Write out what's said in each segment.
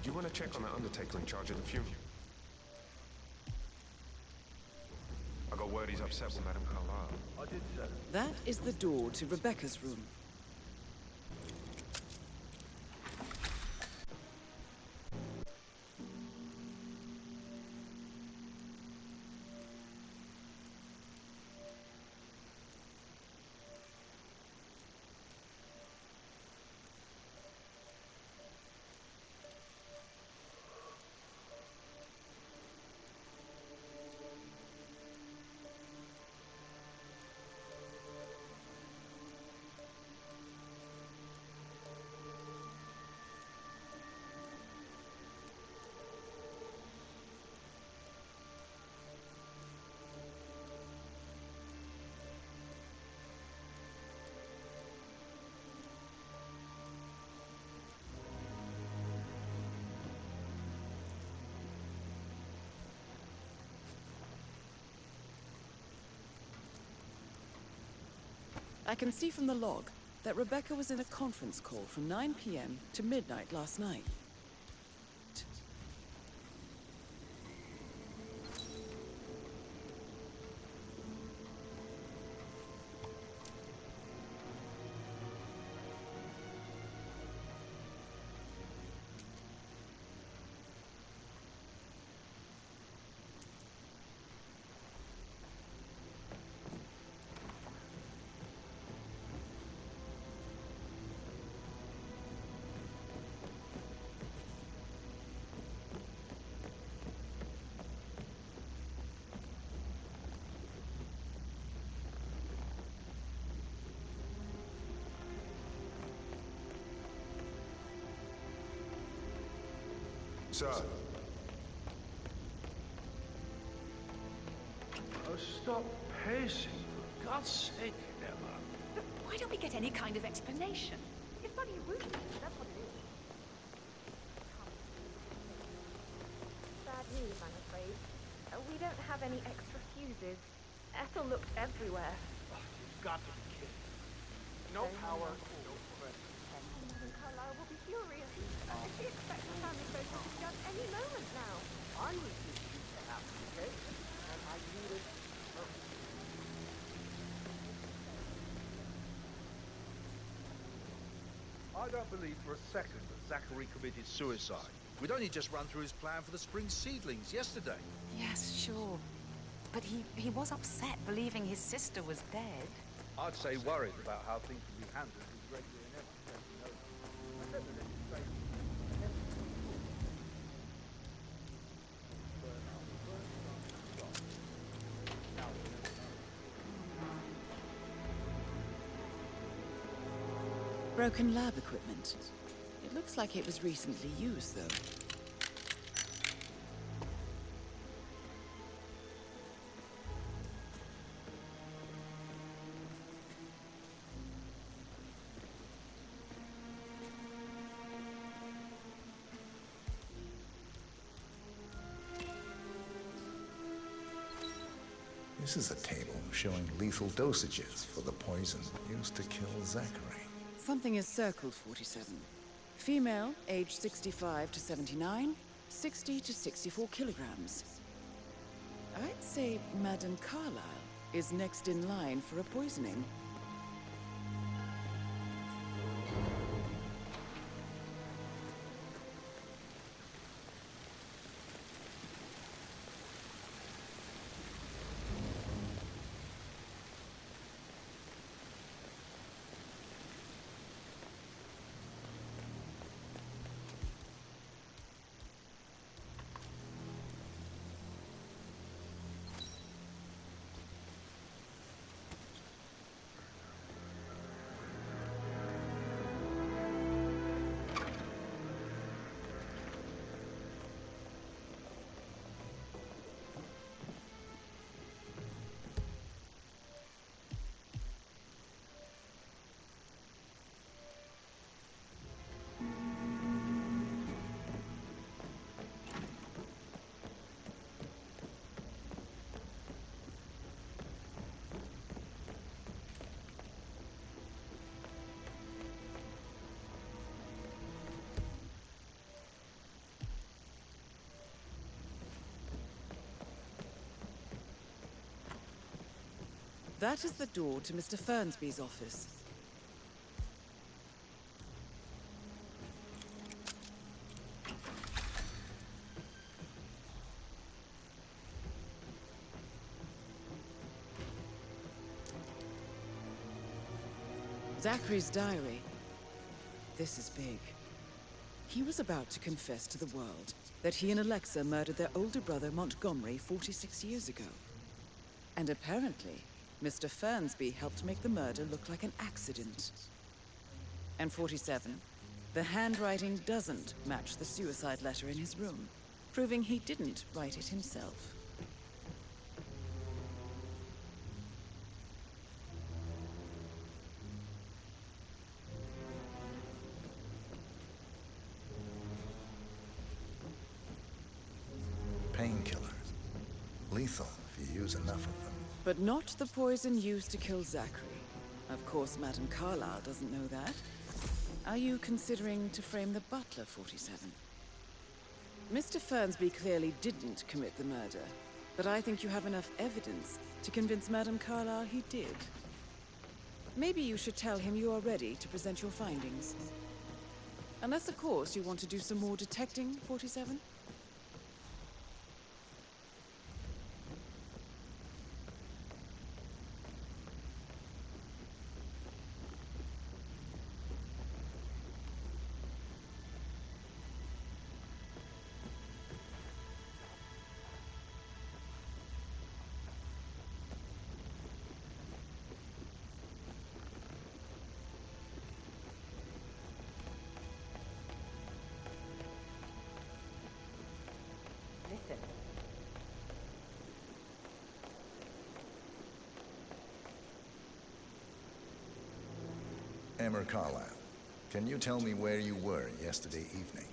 Did you want to check on that undertaker in charge of the funeral? I got word he's upset with Madame Carlyle. I did, sir. That is the door to Rebecca's room. I can see from the log that Rebecca was in a conference call from 9 p.m. to midnight last night. Sir. Oh, stop pacing, for God's sake, Emma. But why don't we get any kind of explanation? It's bloody rude, that's what it is. Bad news, I'm afraid. We don't have any extra fuses. Ethel looked everywhere. Oh, you've got to be kidding. No power, no pressure. Madame Carlyle will be furious. She expects the family photo to be done any moment now. I refuse you to happen, okay? And I need it urgently. I don't believe for a second that Zachary committed suicide. We'd only just run through his plan for the spring seedlings yesterday. Yes, sure. But he was upset believing his sister was dead. I'd say worried about how things can be handled with Gregory and Emma. I said that it's strange. Broken lab equipment. It looks like it was recently used, though. This is a table showing lethal dosages for the poison used to kill Zachary. Something is circled 47. Female, age 65 to 79, 60 to 64 kilograms. I'd say Madame Carlyle is next in line for a poisoning. That is the door to Mr. Fernsby's office. Zachary's diary. This is big. He was about to confess to the world that he and Alexa murdered their older brother Montgomery 46 years ago. And apparently, Mr. Fernsby helped make the murder look like an accident. And 47, the handwriting doesn't match the suicide letter in his room, proving he didn't write it himself. Painkillers. Lethal if you use enough of them. But not the poison used to kill Zachary. Of course, Madame Carlyle doesn't know that. Are you considering to frame the butler, 47? Mr. Fernsby clearly didn't commit the murder, but I think you have enough evidence to convince Madame Carlyle he did. Maybe you should tell him you are ready to present your findings. Unless, of course, you want to do some more detecting, 47? Listen. Emma Carlyle, can you tell me where you were yesterday evening?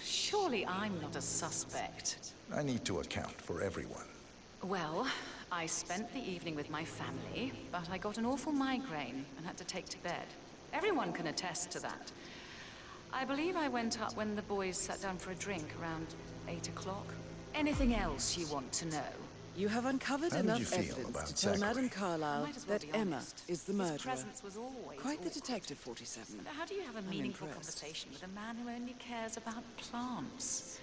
Surely I'm not a suspect. I need to account for everyone. Well, I spent the evening with my family, but I got an awful migraine and had to take to bed. Everyone can attest to that. I believe I went up when the boys sat down for a drink around 8 o'clock. Anything else you want to know? You have uncovered How did enough you feel evidence about to tell Zachary? Madame I Carlyle might as well that be Emma honest. is the His murderer. presence was always Quite the awkward. detective, 47. But how do you have a I'm meaningful impressed. conversation with a man who only cares about plants?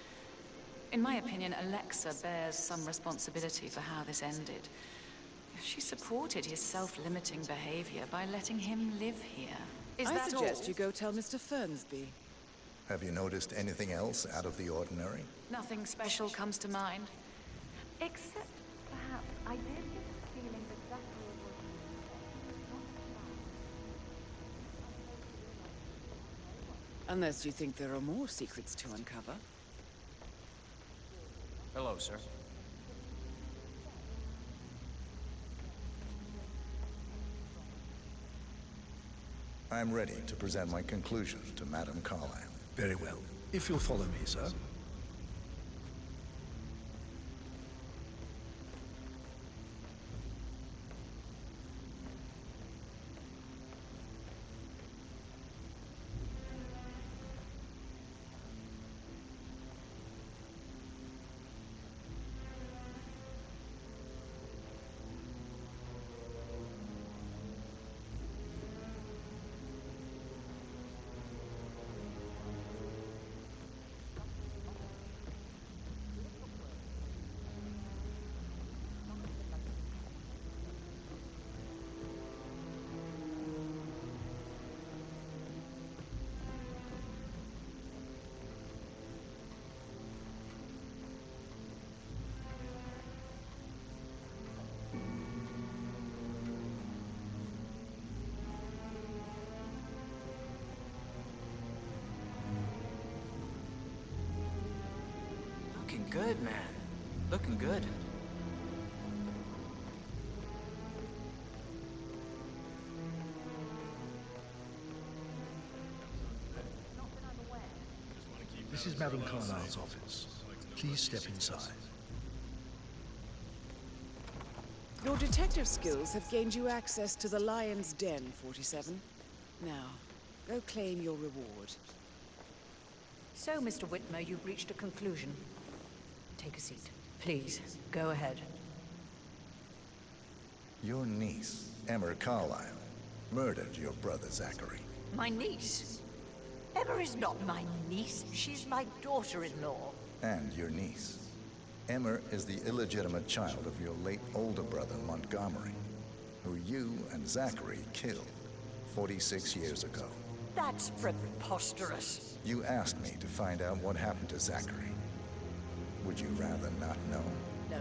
In my opinion, Alexa bears some responsibility for how this ended. She supported his self-limiting behavior by letting him live here. Is I that suggest all? you go tell Mr. Fernsby. Have you noticed anything else out of the ordinary? Nothing special comes to mind? Except, perhaps, I did get the feeling that Zachary was not Unless you think there are more secrets to uncover. Hello, sir. I'm ready to present my conclusions to Madame Carlyle. Very well. If you'll follow me, sir. Looking good, man. Looking good. This is Madame Carlyle's office. Please step inside. Your detective skills have gained you access to the Lion's Den, 47. Now, go claim your reward. So, Mr. Whitmer, you've reached a conclusion. Take a seat. Please, go ahead. Your niece Emma Carlyle murdered your brother Zachary. My niece? Emma is not my niece. She's my daughter-in-law. And your niece. Emma is the illegitimate child of your late older brother Montgomery, who you and Zachary killed 46 years ago. That's preposterous. You asked me to find out what happened to Zachary. Would you rather not know? No.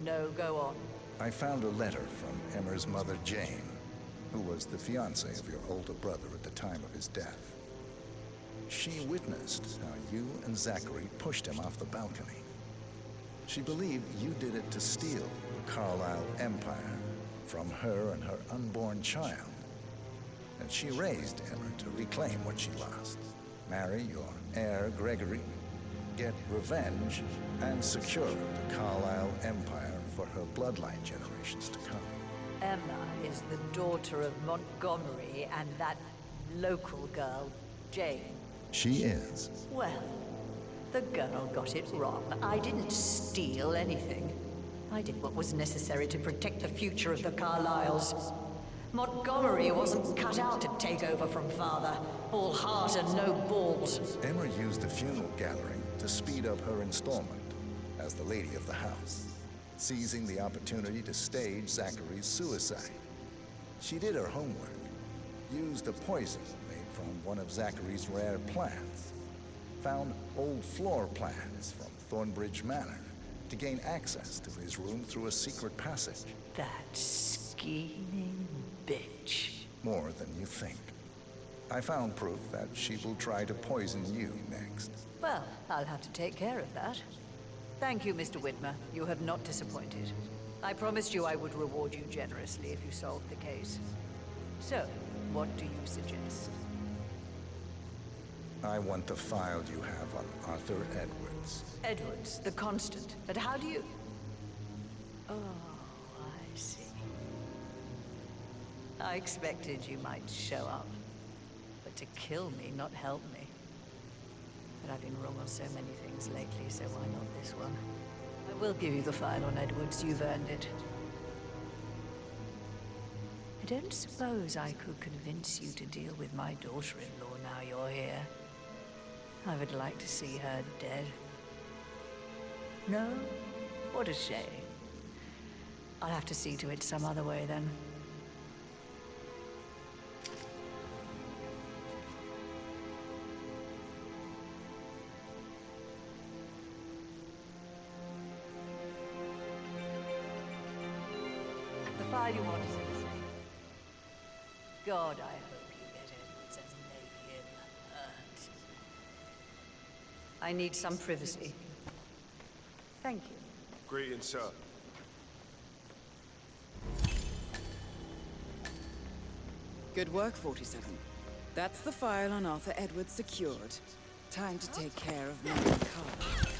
No, go on. I found a letter from Emmer's mother, Jane, who was the fiancée of your older brother at the time of his death. She witnessed how you and Zachary pushed him off the balcony. She believed you did it to steal the Carlyle empire from her and her unborn child. And she raised Emma to reclaim what she lost. Marry your heir, Gregory, get revenge, and secure the Carlyle empire for her bloodline generations to come. Emma is the daughter of Montgomery and that local girl, Jane. She is. Well, the girl got it wrong. I didn't steal anything. I did what was necessary to protect the future of the Carlyles. Montgomery wasn't cut out to take over from father. All heart and no balls. Emma used the funeral gathering to speed up her installment as the lady of the house, seizing the opportunity to stage Zachary's suicide. She did her homework, used a poison made from one of Zachary's rare plants, found old floor plans from Thornbridge Manor to gain access to his room through a secret passage. That scheming bitch. More than you think. I found proof that she will try to poison you next. Well, I'll have to take care of that. Thank you, Mr. Whitmer. You have not disappointed. I promised you I would reward you generously if you solved the case. So, what do you suggest? I want the file you have on Arthur Edwards. Edwards, the Constant. But how do you... Oh, I see. I expected you might show up. But to kill me, not help me. But I've been wrong on so many things lately, so why not this one? I will give you the file on Edwards. You've earned it. I don't suppose I could convince you to deal with my daughter-in-law now you're here. I would like to see her dead. No? What a shame. I'll have to see to it some other way then. The file you want is in the safe. God, I hope you get Edwards and make him hurt. I need some privacy. Thank you. Greetings, sir. Good work, 47. That's the file on Arthur Edwards secured. Time to take care of Madam Carlyle.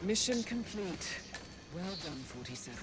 Mission complete. Well done, 47.